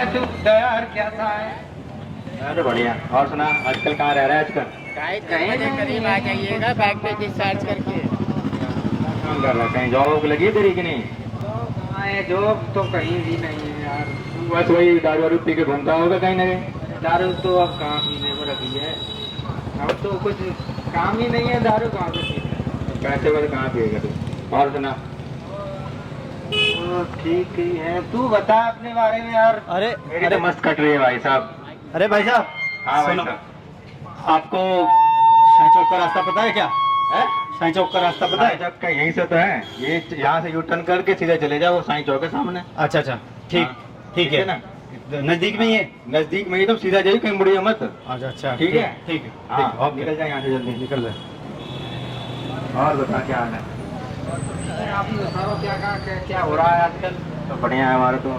तू यार क्या था है? अरे बढ़िया। और सुना, आजकल कहाँ रह रहा है आजकल? कहीं करीब आ जाइएगा बैग पे डिस्चार्ज करके। काम कर रहा है? कहीं जॉब वॉब लगी है तेरी कि नहीं? कहाँ है जॉब तो कहीं भी नहीं है यार। तू बस वही दारू वारू पी के घूमता होगा कहीं ना कहीं। दारू तो अब कहाँ पीने को रखी है, अब तो कुछ काम ही नहीं है, दारू कहाँ से पीने। पैसे वाले कहाँ पिएगा तू? और सुना। तो ठीक ही है, तू बता अपने बारे में यार। अरे मेरी तो मस्त कट रही है भाई साहब। अरे भाई साहब, हाँ भाई सुनो। साहब। आपको शाही चौक का रास्ता पता है क्या? है? शाही चौक का रास्ता पता साईं है? चौक का यहीं से तो है, ये यहाँ से यू टर्न करके सीधे चले जाओ, साईं चौक के सामने। अच्छा अच्छा, ठीक हाँ, ठीक है ना? नजदीक में ही है। नजदीक में ही, तो सीधा जाइए, कहीं मुड़िए मत। अच्छा अच्छा, ठीक है? ठीक है हाँ, ठीक है, ओके। निकल जाए यहाँ से जल्दी। निकल जाए। और बता क्या हाल है? आप ही बताओ क्या हो रहा है आजकल। तो बढ़िया है हमारा तो।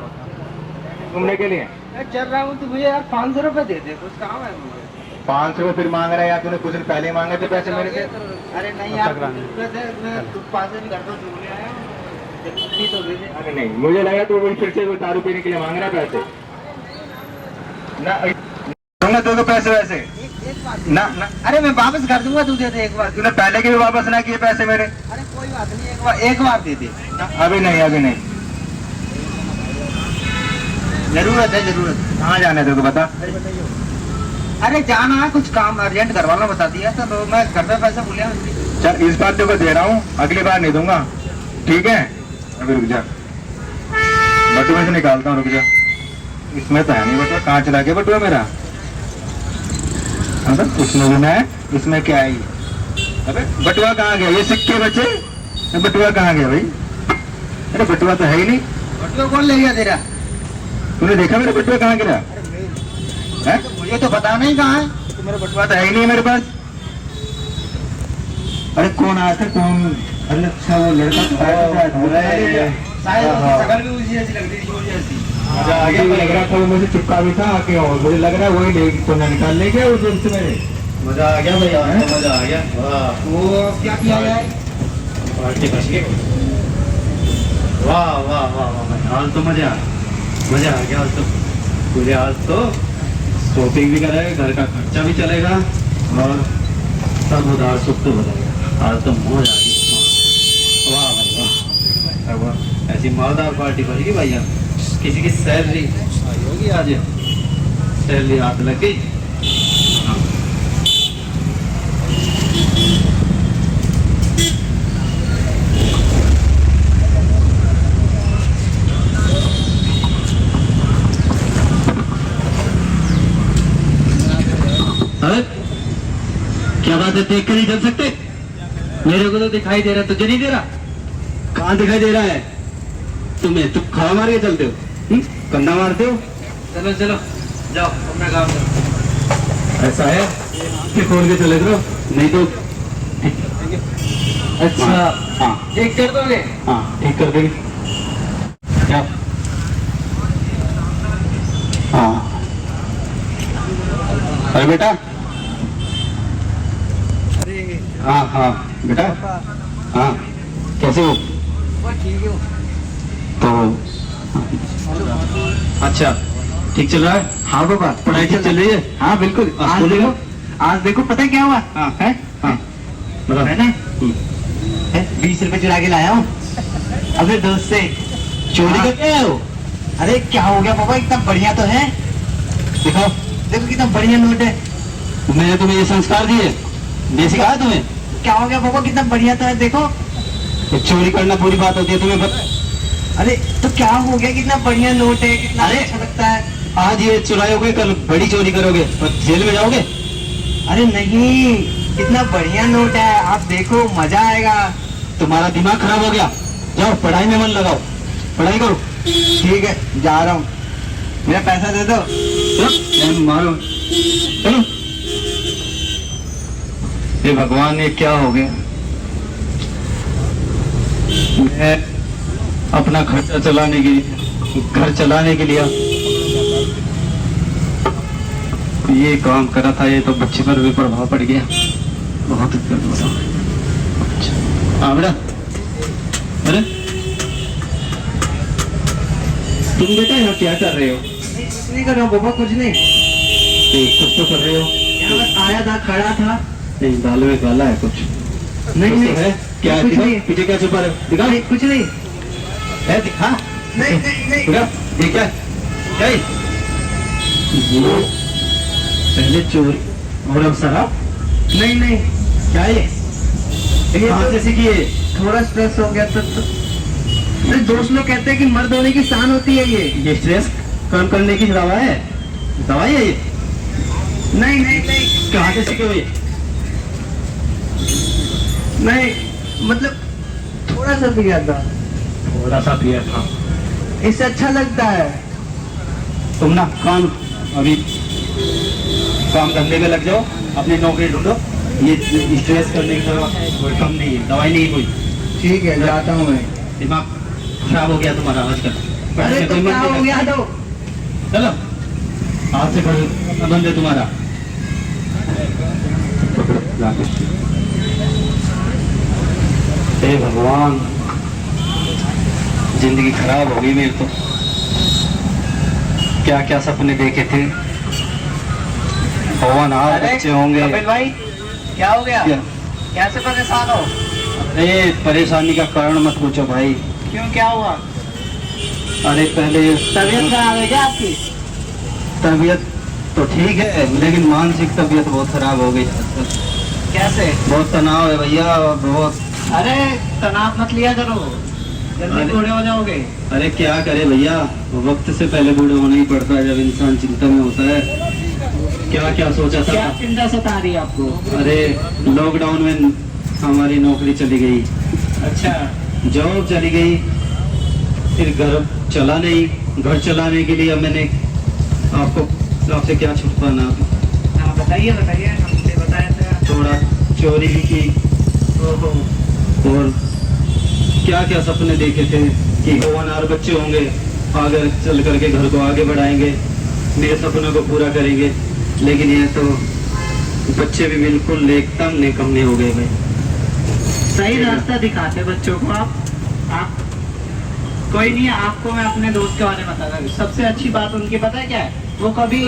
घूमने के लिए मैं चल रहा हूँ, तो मुझे यार 500 रुपए दे दे, कुछ काम है मुझे। 500 रुपये फिर मांग रहा है यार? तूने कुछ दिन पहले ही मांगे थे पैसे मेरे से। अरे नहीं अब यार, तक रानी। मैं तू 500 भी घर पर चूक ले आया हूँ, जल्दी तो दे दे। अरे नहीं, मुझे लगा तू वही फिर से वो दारू पीने के लिए मांग रहा है पैसे। ना दूंगा तेरे को पैसे वैसे एक बात ना ना। अरे मैं वापस कर दूंगा, तू दे दे एक बार। तूने पहले के भी वापस ना किए पैसे मेरे। अरे कोई बात नहीं, एक बार दे दे। अभी नहीं, अभी नहीं। जरूरत है जरूरत। कहाँ जाना है तेरे को बता? अरे जाना है, कुछ काम अर्जेंट घर वालों बता दिया तो मैं घर पे पैसा भूलिया। चल इस बार तेरे को दे रहा हूँ, अगली बार नहीं दूंगा, ठीक है? अभी रुक जा, बटुआ से निकालता हूँ, रुक जा। इसमें तो है नहीं बटुआ, कहाँ चला गया बटुआ मेरा? अबे इसमें भी ना है, इसमें क्या है ये? अबे बटुआ कहाँ गया? ये सिक्के बचे, ये बटुआ कहाँ गया भाई? अरे बटुआ तो है ही नहीं। बटुआ कौन ले गया तेरा? तूने देखा मेरा बटुआ कहाँ गिरा है? मुझे तो पता नहीं कहाँ है। तो मेरा बटुआ तो है ही नहीं मेरे पास। अरे कौन आया था, कौन? अरे अच्छा वो लड़का शायद उसकी शक्ल भी उसी जैसी लग रही थी, उसी जैसी। आगे लग रहा था, वो मुझे चिपका भी था आके, और मुझे लग रहा है वही ले तो निकाल ले गया उस दिन से मेरे। मजा आ गया भैया, मजा आ गया। वाह, वो क्या किया जाए? पार्टी बच गई। वाह वाह वाह वाह भाई, आज तो मजा आ गया। आज तो पूरे, आज तो शॉपिंग भी करेगा, घर का खर्चा भी चलेगा और सब उधार सुख तो बनेगा। आज तो मौज आ गई। वाह भाई वाह, ऐसी मजेदार पार्टी बनेगी भैया। किसी की सैलरी आई होगी आज, सैलरी हाथ लग गई। हाँ। अरे क्या बात है, देख कर नहीं चल सकते? मेरे को तो दिखाई दे रहा, तुझे नहीं दे रहा? कहाँ दिखाई दे रहा है तुम्हें? तुम खड़ा मार के चलते हो, कंधा मारते हो। चलो चलो जाओ अपना काम करो। ऐसा है कि खोल के चले करो, नहीं तो अच्छा। हाँ ठीक कर दोगे? हाँ ठीक कर देंगे। जाओ। हाँ अरे बेटा। हाँ हाँ बेटा, हाँ कैसे हो? ठीक हो? तो अच्छा ठीक चल रहा है? हाँ बाबा, पढ़ाई ठीक चल रही है? हाँ बिल्कुल। आज देखो पता है क्या हुआ? हाँ है? हाँ बताओ। है ना? 20 रुपए चुरा के लाया हूँ अपने दोस्त से। चोरी करके आए हो? अरे क्या हो गया पापा, इतना बढ़िया तो है। दिखाओ। देखो कितना बढ़िया नोट है। मैंने तुम्हें ये संस्कार दिए, ये सिखाया तुम्हें? क्या हो गया पापा, कितना बढ़िया तो है, देखो। तो चोरी करना बुरी बात होती है, तुम्हें पता है? अरे तो क्या हो गया, कितना बढ़िया नोट है, कितना अरे! अच्छा लगता है। आज ये चुराओगे, कल बड़ी चोरी करोगे और जेल में जाओगे। अरे नहीं, कितना बढ़िया नोट है, आप देखो मजा आएगा। तुम्हारा दिमाग खराब हो गया, जाओ पढ़ाई में मन लगाओ, पढ़ाई करो। ठीक है जा रहा हूँ, मेरा पैसा दे दो। चलो मारो, चलो। ये भगवान, ये क्या हो गया? मैं अपना खर्चा चलाने के लिए, घर चलाने के लिए ये काम करा था, ये तो बच्चे पर भी प्रभाव पड़ गया। बहुत दिक्कत हो रहा है। अच्छा हाँ बेटा। अरे तुम बेटा यहाँ क्या कर रहे हो? कुछ नहीं कर रहा हूँ पापा, कुछ नहीं। कुछ तो कर रहे हो? यहाँ बस आया था, खड़ा था। नहीं, दाल में काला है कुछ। नहीं नहीं है क्या? कुछ नहीं। पीछे क्या छुपा रहे हो? दिखा। नहीं, कुछ नहीं है, दिखा। नहीं नहीं नहीं। दिखा। ये क्या क्या है? ये पहले चोरी और अब शराब। नहीं नहीं, क्या है ये? कहाँ से सीखी है? थोड़ा स्ट्रेस हो गया तो मेरे दोस्त लोग कहते हैं कि मर्द होने की शान होती है ये स्ट्रेस कम करने की दवा है? दवाई है ये? नहीं नहीं नहीं कहाँ से सीखे हो ये? नहीं, मतलब थोड़ा सा पिया था, थोड़ा सा पिया था। इससे अच्छा लगता है। तुम ना काम अभी काम धंधे में लग जाओ, अपनी नौकरी ढूंढो। ये स्ट्रेस करने की दवा कोई कम नहीं है, दवाई नहीं कोई। ठीक है, जाता हूँ मैं। दिमाग खराब हो गया तुम्हारा आजकल। अरे तो क्या हो गया? दो चलो आज से घर बंद है तुम्हारा। हे भगवान, जिंदगी खराब हो गई मेरी तो। क्या क्या सपने देखे थे, भगवान आज बच्चे होंगे। कपिल भाई क्या हो गया? क्या? कैसे परेशान हो? अरे परेशानी का कारण मत पूछो भाई। क्यों, क्या हुआ? अरे पहले तबीयत खराब है क्या आपकी? तबीयत तो ठीक है, लेकिन मानसिक तबीयत बहुत खराब हो गई। कैसे? बहुत तनाव है भैया, बहुत। अरे तनाव मत लिया करो, जल्दी अरे- बूढ़े हो जाओगे। अरे क्या करे भैया, वक्त से पहले बूढ़े होना ही पड़ता है जब इंसान चिंता में होता है। क्या क्या सोचा क्या था। चिंता सता रही है आपको? अरे लॉकडाउन में हमारी नौकरी चली गई, अच्छा, जॉब चली गई, फिर घर चला नहीं। घर चलाने के लिए मैंने आपसे क्या छुपाना, हाँ बताइए बताइए, हमसे बताया था। थोड़ा चोरी भी की ओहो, और क्या क्या सपने देखे थे कि होनहार बच्चे होंगे, आगे चल करके घर को आगे बढ़ाएंगे, मेरे सपनों को पूरा करेंगे। लेकिन ये तो बच्चे भी बिल्कुल एकदम निकम्मे हो गए भाई। सही रास्ता दिखाते बच्चों को आप कोई नहीं है, आपको मैं अपने दोस्त के बारे में बताता हूँ। सबसे अच्छी बात उनकी पता है क्या है? वो कभी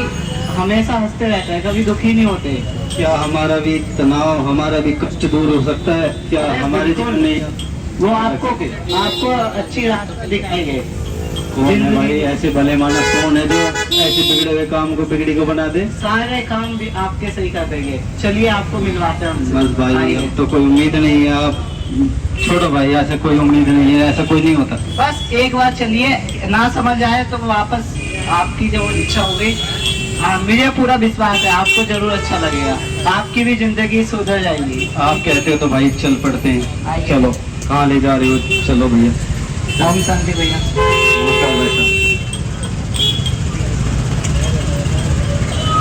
हमेशा हंसते रहते हैं, कभी दुखी नहीं होते। क्या हमारा भी तनाव, हमारा भी कष्ट दूर हो सकता है? क्या अरे हमारे बिल्कुल। जीवन में वो आपको अच्छी रास्ता दिखाएंगे। कौन है भाई ऐसे भले मानस? कौन है जो ऐसे बिगड़े हुए काम को बिगड़ी को बना दे? सारे काम भी आपके सही कर देंगे। चलिए आपको मिलवाते हैं उनसे। बस भाई आइए। अब तो कोई उम्मीद नहीं है, आप छोड़ो भाई, ऐसे कोई उम्मीद नहीं है, ऐसा कोई नहीं होता। बस एक बार चलिए, ना समझ आए तो वापस आपकी जो इच्छा होगी, मुझे पूरा विश्वास है आपको जरूर अच्छा लगेगा, आपकी भी जिंदगी सुधर जाएगी। आप कहते हो तो भाई चल पड़ते हैं। आइए। चलो, कहाँ ले जा रहे हो? चलो भैया। ओम शांति भैया।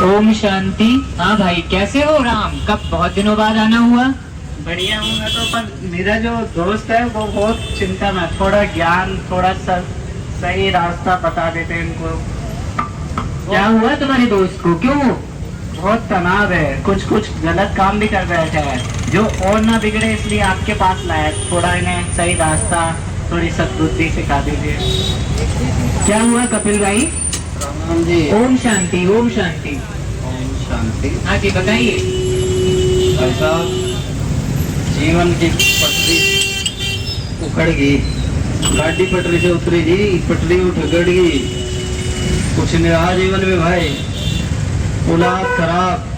ओम शांति। हाँ भाई, कैसे हो राम? कब बहुत दिनों बाद आना हुआ? बढ़िया हूँ मैं तो, पर मेरा जो दोस्त है वो बहुत चिंता में, थोड़ा ज्ञान, थोड़ा सही रास्ता बता देते हैं इनको। क्या हुआ तुम्हारे दोस्त को, क्यों? बहुत तनाव है, कुछ गलत काम भी कर बैठा है, जो और ना बिगड़े इसलिए आपके पास लाया। थोड़ा इन्हें सही रास्ता, थोड़ी सद्बुद्धि सिखा दीजिए। क्या हुआ कपिल भाई? जी, ओम शांति, ओम शांति। ओम शांति। हाँ जी बताइए। ऐसा जीवन की पटरी उखड़ गई, गाड़ी पटरी से उतरी जी, पटरी उठ गई। कुछ नहीं रहा जीवन में भाई, औलाद खराब,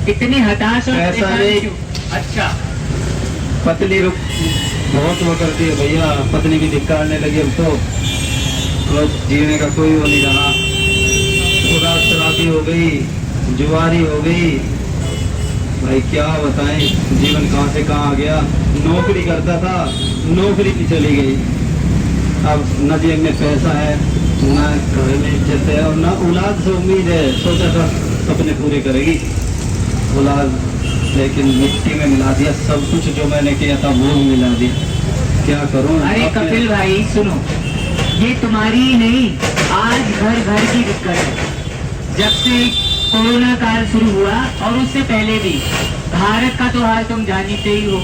इतनी हताश और ऐसा परेशान नहीं। क्यों? अच्छा, पत्नी रुक बहुत वो करती है भैया, पत्नी भी धिक्कारने लगी अब तो। बस जीने का कोई वो नहीं रहा, खुदा शराबी हो गई, जुआरी हो गई। भाई क्या बताएं, जीवन कहाँ से कहाँ आ गया। नौकरी करता था, नौकरी भी चली गई। अब न जेब में पैसा है, न घर में इज्जत है, और न औलाद से उम्मीद है। सोचा था सपने पूरे करेगी औलाद, लेकिन मिट्टी में मिला दिया सब कुछ। जो मैंने किया था वो भी मिला दिया। क्या करूं? अरे अपने- कपिल भाई सुनो, ये तुम्हारी ही नहीं, आज घर घर की दिक्कत है। जब से कोरोना काल शुरू हुआ और उससे पहले भी भारत का तो हाल तुम जानते ही हो।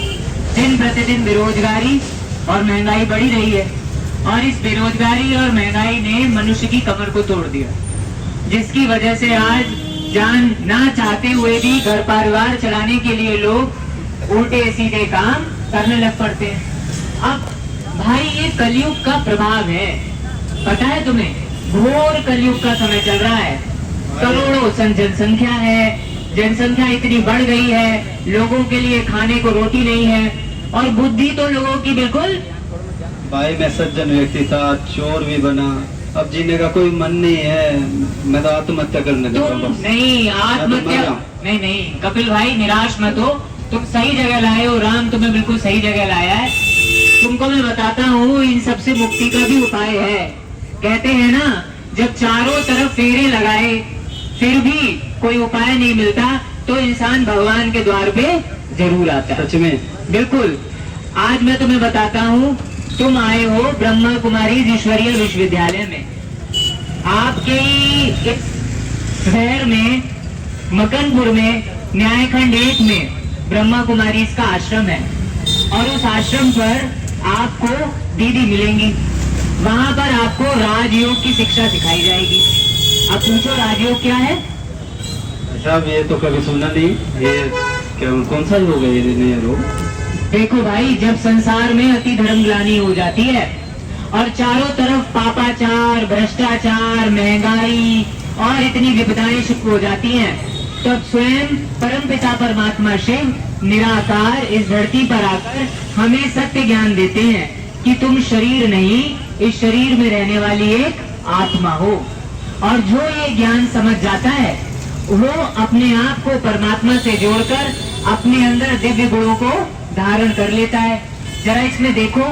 दिन प्रतिदिन बेरोजगारी और महंगाई बढ़ी रही है, और इस बेरोजगारी और महंगाई ने मनुष्य की कमर को तोड़ दिया। जिसकी वजह से आज जान ना चाहते हुए भी घर परिवार चलाने के लिए लोग उल्टे सीधे काम करने लग पड़ते हैं। अब भाई ये कलयुग का प्रभाव है, पता है तुम्हें? घोर कलयुग का समय चल रहा है। करोड़ों जनसंख्या है, जनसंख्या इतनी बढ़ गई है, लोगों के लिए खाने को रोटी नहीं है और बुद्धि तो लोगों की बिल्कुल। भाई मैं सज्जन व्यक्ति था, चोर भी बना, अब जीने का कोई मन नहीं है, मैं तो आत्महत्या करने लगा तुम बस। नहीं आत्महत्या, नहीं नहीं कपिल भाई निराश मत हो, तुम सही जगह लाए हो, राम तुम्हें बिल्कुल सही जगह लाया है। तुमको मैं बताता हूँ इन सबसे मुक्ति का भी उपाय है। कहते हैं ना, जब चारों तरफ फेरे लगाए फिर भी कोई उपाय नहीं मिलता तो इंसान भगवान के द्वार पे जरूर आता है। सच में? बिल्कुल। आज मैं तुम्हें बताता हूँ, तुम आए हो ब्रह्मा कुमारी ईश्वरीय विश्वविद्यालय में। आपके इस शहर में मकनपुर में न्यायखंड 1 में ब्रह्मा कुमारी इसका आश्रम है और उस आश्रम पर आपको दीदी मिलेंगी। वहाँ पर आपको राजयोग की शिक्षा सिखाई जाएगी। अब पूछो राजयोग क्या है? साहब ये तो कभी सुना नहीं, ये क्या कौन सा योग है ये नया योग? देखो भाई, जब संसार में अति धर्मग्लानि हो जाती है और चारों तरफ पापाचार, भ्रष्टाचार, महंगाई और इतनी विपदाएं शुरू हो जाती हैं, तब स्वयं परमपिता परमात्मा शिव निराकार इस धरती पर आकर हमें सत्य ज्ञान देते हैं कि तुम शरीर नहीं, इस शरीर में रहने वाली एक आत्मा हो। और जो ये ज्ञान समझ जाता है वो अपने आप को परमात्मा से जोड़कर अपने अंदर दिव्य गुणों को धारण कर लेता है। जरा इसमें देखो,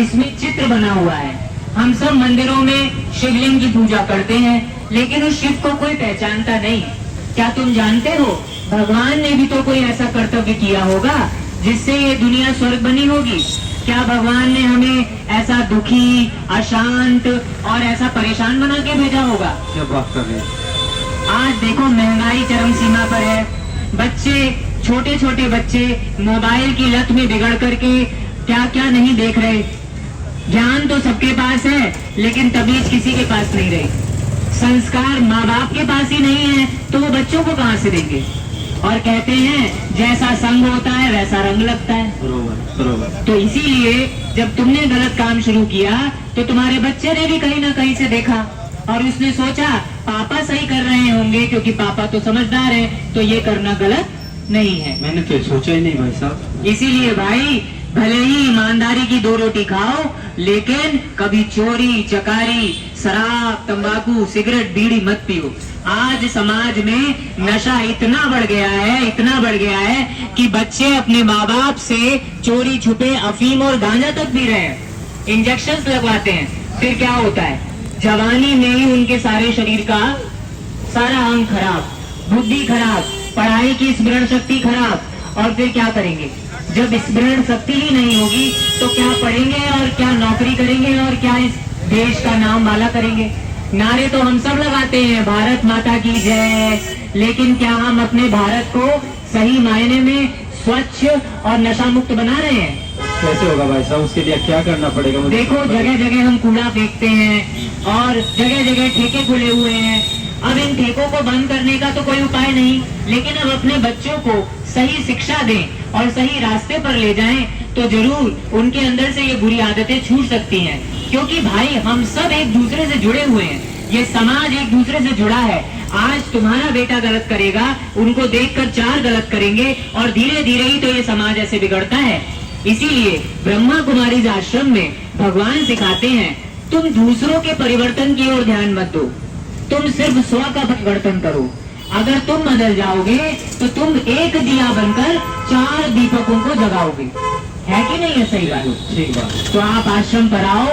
इसमें चित्र बना हुआ है। हम सब मंदिरों में शिवलिंग की पूजा करते हैं लेकिन उस शिव को कोई पहचानता नहीं। क्या तुम जानते हो भगवान ने भी तो कोई ऐसा कर्तव्य किया होगा जिससे ये दुनिया स्वर्ग बनी होगी? क्या भगवान ने हमें ऐसा दुखी, अशांत और ऐसा परेशान बना के भेजा होगा? क्या बात कर रहे हैं? आज देखो महंगाई चरम सीमा पर है, बच्चे, छोटे छोटे बच्चे मोबाइल की लत में बिगड़ करके क्या क्या नहीं देख रहे। ज्ञान तो सबके पास है लेकिन तमीज किसी के पास नहीं रही। संस्कार माँ बाप के पास ही नहीं है तो वो बच्चों को कहाँ से देंगे? और कहते हैं जैसा संग होता है वैसा रंग लगता है। बरोबर बरोबर। तो इसीलिए जब तुमने गलत काम शुरू किया तो तुम्हारे बच्चे ने भी कहीं ना कहीं से देखा और उसने सोचा पापा सही कर रहे होंगे क्योंकि पापा तो समझदार है, तो ये करना गलत नहीं है। मैंने तो सोचा ही नहीं भाई साहब। इसीलिए भाई, भले ही ईमानदारी की 2 रोटी खाओ लेकिन कभी चोरी, चकारी, शराब, तंबाकू, सिगरेट, बीड़ी मत पियो। आज समाज में नशा इतना बढ़ गया है, इतना बढ़ गया है कि बच्चे अपने माँ बाप से चोरी छुपे अफीम और गांजा तक पी रहे हैं, इंजेक्शंस लगवाते हैं। फिर क्या होता है? जवानी में ही उनके सारे शरीर का सारा अंग खराब, बुद्धि खराब, पढ़ाई की स्मरण शक्ति खराब। और फिर क्या करेंगे? जब स्मरण शक्ति ही नहीं होगी तो क्या पढ़ेंगे और क्या नौकरी करेंगे और क्या इस देश का नाम वाला करेंगे? नारे तो हम सब लगाते हैं, भारत माता की जय, लेकिन क्या हम अपने भारत को सही मायने में स्वच्छ और नशा मुक्त बना रहे हैं? कैसे होगा भाई साहब? उसके लिए क्या करना पड़ेगा? देखो, जगह जगह हम कूड़ा फेंकते हैं और जगह जगह ठेके खुले हुए हैं। अब इन ठेकों को बंद करने का तो कोई उपाय नहीं, लेकिन अब अपने बच्चों को सही शिक्षा दें और सही रास्ते पर ले जाएं तो जरूर उनके अंदर से ये बुरी आदतें छूट सकती हैं। क्योंकि भाई हम सब एक दूसरे से जुड़े हुए हैं, ये समाज एक दूसरे से जुड़ा है। आज तुम्हारा बेटा गलत करेगा, उनको देखकर 4 गलत करेंगे और धीरे धीरे ही तो ये समाज ऐसे बिगड़ता है। इसीलिए ब्रह्मा कुमारी आश्रम में भगवान सिखाते हैं, तुम दूसरों के परिवर्तन की ओर ध्यान मत दो, तुम सिर्फ स्व का परिवर्तन करो। अगर तुम बदल जाओगे तो तुम एक दिया बनकर 4 दीपकों को जगाओगे। है कि नहीं? है सही बात? ठीक बात। तो आप आश्रम पर आओ,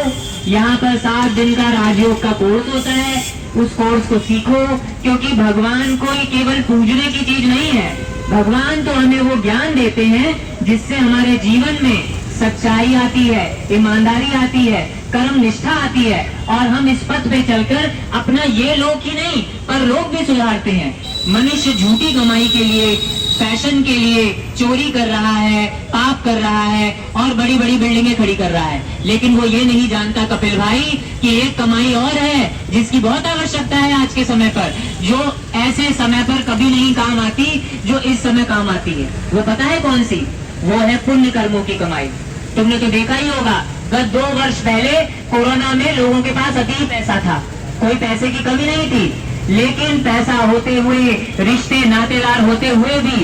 यहाँ पर 7 दिन का राजयोग का कोर्स होता है, उस कोर्स को सीखो। क्योंकि भगवान कोई केवल पूजने की चीज नहीं है, भगवान तो हमें वो ज्ञान देते हैं जिससे हमारे जीवन में सच्चाई आती है, ईमानदारी आती है, कर्म निष्ठा आती है और हम इस पथ पे चलकर अपना ये लोक ही नहीं पर लोक भी सुधारते हैं। मनुष्य झूठी कमाई के लिए, फैशन के लिए चोरी कर रहा है, पाप कर रहा है और बड़ी बड़ी बिल्डिंगें खड़ी कर रहा है, लेकिन वो ये नहीं जानता कपिल भाई कि एक कमाई और है जिसकी बहुत आवश्यकता है आज के समय पर, जो ऐसे समय पर कभी नहीं काम आती, जो इस समय काम आती है। वो पता है कौन सी? वो है पुण्य कर्मों की कमाई। तुमने तो देखा ही होगा, गत 2 वर्ष पहले कोरोना में लोगों के पास अति पैसा था, कोई पैसे की कमी नहीं थी, लेकिन पैसा होते हुए, रिश्ते नातेदार होते हुए भी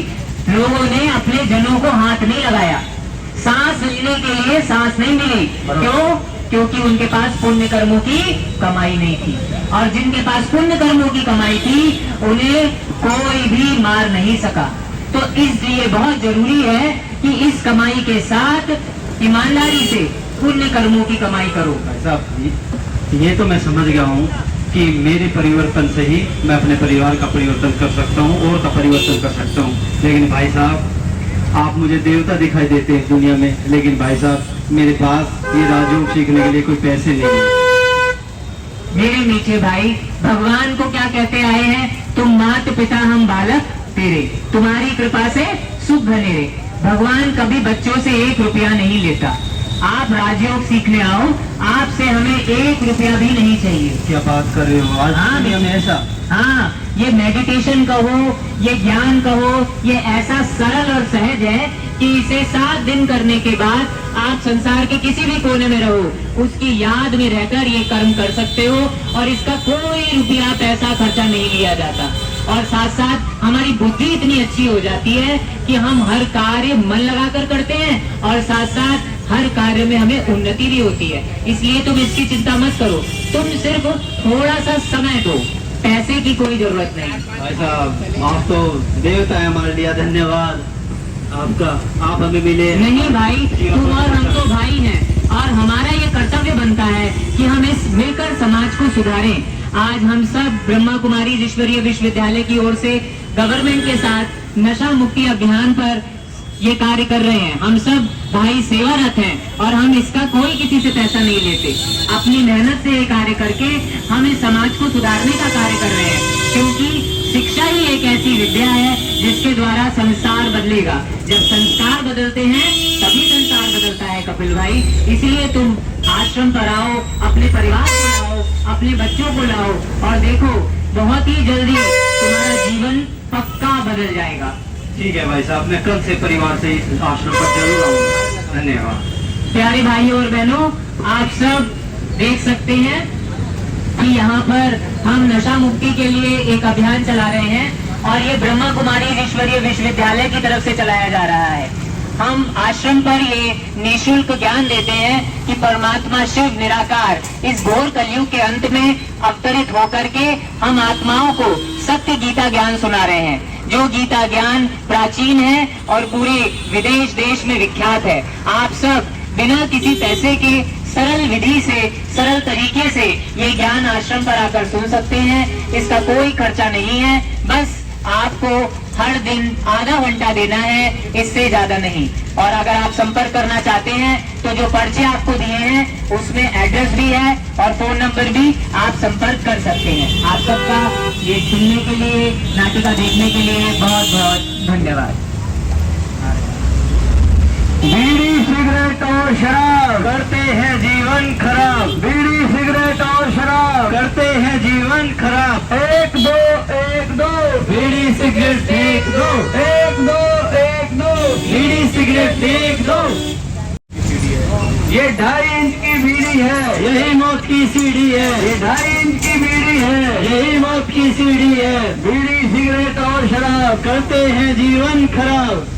लोगों ने अपने जनों को हाथ नहीं लगाया। सांस लेने के लिए सांस नहीं मिली। क्यों? क्योंकि उनके पास पुण्य कर्मों की कमाई नहीं थी, और जिनके पास पुण्य कर्मों की कमाई थी उन्हें कोई भी मार नहीं सका। तो इसलिए बहुत जरूरी है कि इस कमाई के साथ ईमानदारी से पुण्य कर्मों की कमाई करो। भाई साहब, ये तो मैं समझ गया हूँ कि मेरे परिवर्तन से ही मैं अपने परिवार का परिवर्तन कर सकता हूँ और का परिवर्तन कर सकता हूँ। लेकिन भाई साहब, आप मुझे देवता दिखाई देते हैं दुनिया में, लेकिन भाई साहब मेरे पास ये राजयोग सीखने के लिए कोई पैसे नहीं है। मेरे मीठे भाई, भगवान को क्या कहते आए हैं? तुम मात पिता हम बालक तेरे, तुम्हारी कृपा से सुख घनेरे। भगवान कभी बच्चों से 1 रुपया नहीं लेता। आप राजयोग सीखने आओ, आपसे हमें 1 रुपया भी नहीं चाहिए। क्या बात कर रहे हो? आज हाँ, दुनिया में ऐसा? हाँ, ये मेडिटेशन कहो, ये ज्ञान कहो, ये ऐसा सरल और सहज है कि इसे 7 दिन करने के बाद आप संसार के किसी भी कोने में रहो, उसकी याद में रहकर ये कर्म कर सकते हो, और इसका कोई रुपया पैसा खर्चा नहीं लिया जाता। और साथ साथ हमारी बुद्धि इतनी अच्छी हो जाती है कि हम हर कार्य मन लगाकर करते हैं, और साथ साथ हर कार्य में हमें उन्नति भी होती है। इसलिए तुम इसकी चिंता मत करो, तुम सिर्फ थोड़ा सा समय दो, पैसे की कोई जरूरत नहीं। भाई साहब, आप तो देवता है हमारे लिए। धन्यवाद आपका, आप हमें मिले। नहीं भाई, तुम और हम तो भाई हैं, और हमारा ये कर्तव्य बनता है कि हम इस मिलकर समाज को सुधारें। आज हम सब ब्रह्मा कुमारी ईश्वरीय विश्वविद्यालय की ओर से गवर्नमेंट के साथ नशा मुक्ति अभियान पर ये कार्य कर रहे हैं। हम सब भाई सेवारत हैं, और हम इसका कोई किसी से पैसा नहीं लेते। अपनी मेहनत से ये कार्य करके हम इस समाज को सुधारने का कार्य कर रहे हैं, क्योंकि शिक्षा ही एक ऐसी विद्या है जिसके द्वारा संसार बदलेगा। जब संस्कार बदलते हैं तभी संसार बदलता है कपिल भाई। इसीलिए तुम आश्रम पर आओ, अपने परिवार को लाओ, अपने बच्चों को लाओ, और देखो बहुत ही जल्दी तुम्हारा जीवन पक्का बदल जाएगा। ठीक है भाई साहब, मैं कल से परिवार से इस आश्रम पर जरूर आऊंगा। धन्यवाद। प्यारे भाइयों और बहनों, आप सब देख सकते हैं कि यहाँ पर हम नशा मुक्ति के लिए एक अभियान चला रहे हैं, और ये ब्रह्मा कुमारी ईश्वरीय विश्वविद्यालय की तरफ से चलाया जा रहा है। हम आश्रम पर ये निःशुल्क ज्ञान देते हैं कि परमात्मा शिव निराकार इस घोर कलयुग के अंत में अवतरित होकर के हम आत्माओं को सत्य गीता ज्ञान सुना रहे हैं, जो गीता ज्ञान प्राचीन है और पूरे विदेश देश में विख्यात है। आप सब बिना किसी पैसे के सरल विधि से, सरल तरीके से ये ज्ञान आश्रम पर आकर सुन सकते हैं। इसका कोई खर्चा नहीं है, बस आपको हर दिन आधा घंटा देना है, इससे ज्यादा नहीं। और अगर आप संपर्क करना चाहते हैं तो जो पर्चे आपको दिए हैं उसमें एड्रेस भी है और फोन नंबर भी, आप संपर्क कर सकते हैं। आप सबका ये सुनने के लिए, नाटिका देखने के लिए बहुत बहुत धन्यवाद। बीड़ी सिगरेट और शराब करते हैं जीवन खराब। बीड़ी सिगरेट और शराब करते हैं जीवन खराब। 1 2 1 2 बीड़ी सिगरेट 1 2 1 2 1 2 बीड़ी सिगरेट 1 2। ये 2.5 इंच की बीड़ी है, यही मौत की सीढ़ी है। ये 2.5 इंच की बीड़ी है, यही मौत की सीढ़ी है। बीड़ी सिगरेट और शराब करते हैं जीवन खराब।